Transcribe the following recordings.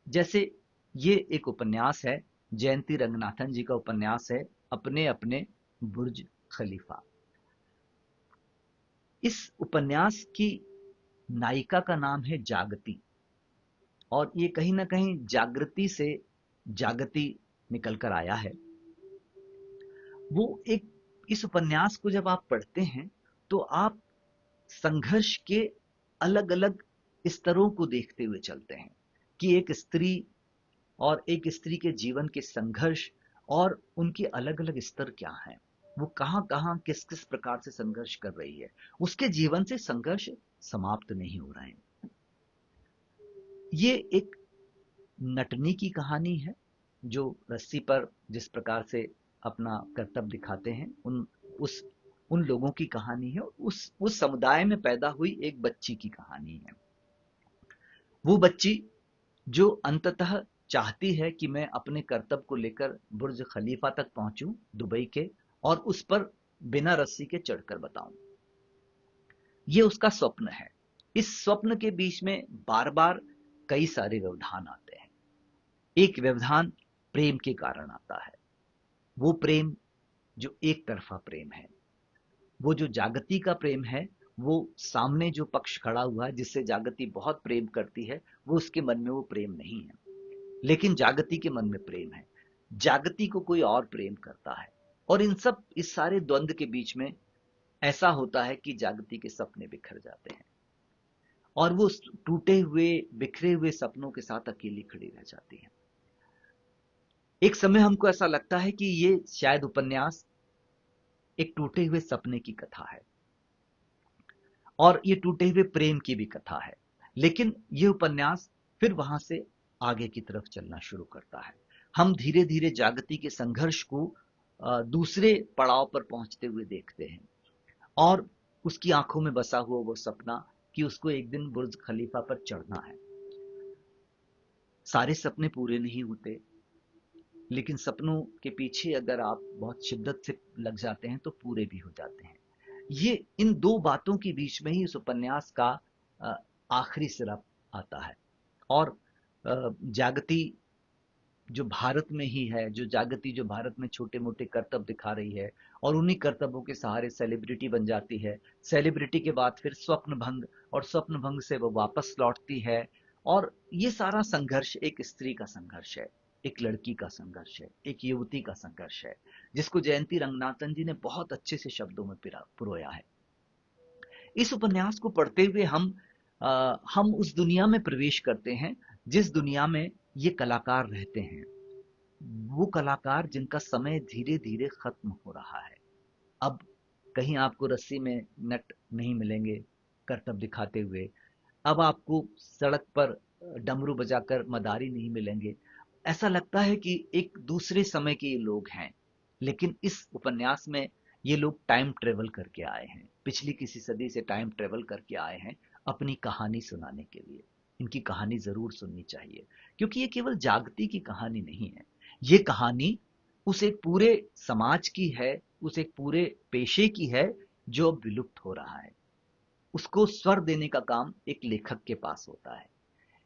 जैसे ये एक उपन्यास है, जयंती रंगनाथन जी का उपन्यास है, अपने अपने बुर्ज खलीफा। इस उपन्यास की नायिका का नाम है जागती, और ये कहीं ना कहीं जागृति से जागती निकल कर आया है। वो एक इस उपन्यास को जब आप पढ़ते हैं तो आप संघर्ष के अलग अलग स्तरों को देखते हुए चलते हैं कि एक स्त्री और एक स्त्री के जीवन के संघर्ष और उनके अलग अलग स्तर क्या हैं, वो कहाँ कहाँ किस किस प्रकार से संघर्ष कर रही है। उसके जीवन से संघर्ष समाप्त नहीं हो रहे हैं। ये एक नटनी की कहानी है जो रस्सी पर जिस प्रकार से अपना कर्तव्य दिखाते हैं, उस उन लोगों की कहानी है। उस समुदाय में पैदा हुई एक बच्ची की कहानी है। वो बच्ची जो अंततः चाहती है कि मैं अपने कर्तव्य को लेकर बुर्ज खलीफा तक पहुंचूं दुबई के, और उस पर बिना रस्सी के चढ़कर बताऊं। ये उसका स्वप्न है। इस स्वप्न के बीच में बार बार कई सारे व्यवधान आते हैं। एक व्यवधान प्रेम के कारण आता है। वो प्रेम जो एक तरफा प्रेम है, वो जो जागती का प्रेम है, वो सामने जो पक्ष खड़ा हुआ है जिससे जागती बहुत प्रेम करती है, वो उसके मन में वो प्रेम नहीं है, लेकिन जागती के मन में प्रेम है। जागती को कोई और प्रेम करता है, और इस सारे द्वंद्व के बीच में ऐसा होता है कि जागती के सपने बिखर जाते हैं, और वो टूटे हुए बिखरे हुए सपनों के साथ अकेली खड़ी रह जाती है। एक समय हमको ऐसा लगता है कि ये शायद उपन्यास एक टूटे हुए सपने की कथा है, और ये टूटे हुए प्रेम की भी कथा है। लेकिन ये उपन्यास फिर वहां से आगे की तरफ चलना शुरू करता है। हम धीरे धीरे जागती के संघर्ष को दूसरे पड़ाव पर पहुंचते हुए देखते हैं, और उसकी आंखों में बसा हुआ वो सपना कि उसको एक दिन बुर्ज खलीफा पर चढ़ना है। सारे सपने पूरे नहीं होते, लेकिन सपनों के पीछे अगर आप बहुत शिद्दत से लग जाते हैं तो पूरे भी हो जाते हैं। ये इन दो बातों के बीच में ही इस उपन्यास का अ, आखिरी सिरा आता है। और जागती जो भारत में ही है, जो जागती जो भारत में छोटे मोटे कर्तव्य दिखा रही है, और उन्हीं कर्तव्यों के सहारे सेलिब्रिटी बन जाती है। सेलिब्रिटी के बाद फिर स्वप्न भंग, और स्वप्न भंग से वो वापस लौटती है। और ये सारा संघर्ष एक स्त्री का संघर्ष है, एक लड़की का संघर्ष है, एक युवती का संघर्ष है, जिसको जयंती रंगनाथन जी ने बहुत अच्छे से शब्दों में पिरोया है। इस उपन्यास को पढ़ते हुए हम उस दुनिया में प्रवेश करते हैं जिस दुनिया में ये कलाकार रहते हैं। वो कलाकार जिनका समय धीरे धीरे खत्म हो रहा है। अब कहीं आपको रस्सी में नट नहीं मिलेंगे करतब दिखाते हुए। अब आपको सड़क पर डमरू बजाकर मदारी नहीं मिलेंगे। ऐसा लगता है कि एक दूसरे समय के ये लोग हैं। लेकिन इस उपन्यास में ये लोग टाइम ट्रेवल करके आए हैं, पिछली किसी सदी से टाइम ट्रेवल करके आए हैं अपनी कहानी सुनाने के लिए। इनकी कहानी जरूर सुननी चाहिए, क्योंकि ये केवल जागती की कहानी नहीं है। ये कहानी उस एक पूरे समाज की है, उस एक पूरे पेशे की है जो अब विलुप्त हो रहा है। उसको स्वर देने का काम एक लेखक के पास होता है।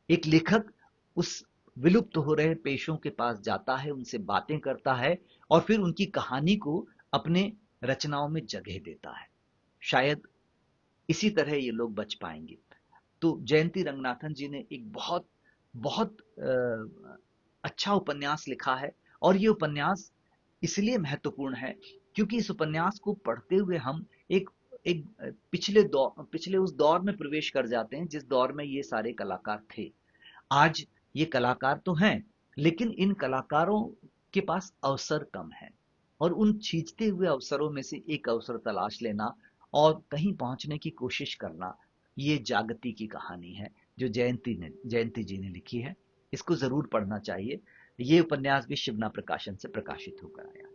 एक लेखक उस विलुप्त हो रहे पेशों के पास जाता है, उनसे बातें करता है, और फिर उनकी कहानी को अपने रचनाओं में जगह देता है। शायद इसी तरह ये लोग बच पाएंगे। तो जयंती रंगनाथन जी ने एक बहुत बहुत अच्छा उपन्यास लिखा है। और ये उपन्यास इसलिए महत्वपूर्ण है क्योंकि इस उपन्यास को पढ़ते हुए हम एक एक पिछले उस दौर में प्रवेश कर जाते हैं जिस दौर में ये सारे कलाकार थे। आज ये कलाकार तो हैं, लेकिन इन कलाकारों के पास अवसर कम है, और उन छींचते हुए अवसरों में से एक अवसर तलाश लेना और कहीं पहुंचने की कोशिश करना, ये जागती की कहानी है जो जयंती जी ने लिखी है। इसको जरूर पढ़ना चाहिए। ये उपन्यास भी शिवना प्रकाशन से प्रकाशित होकर आया।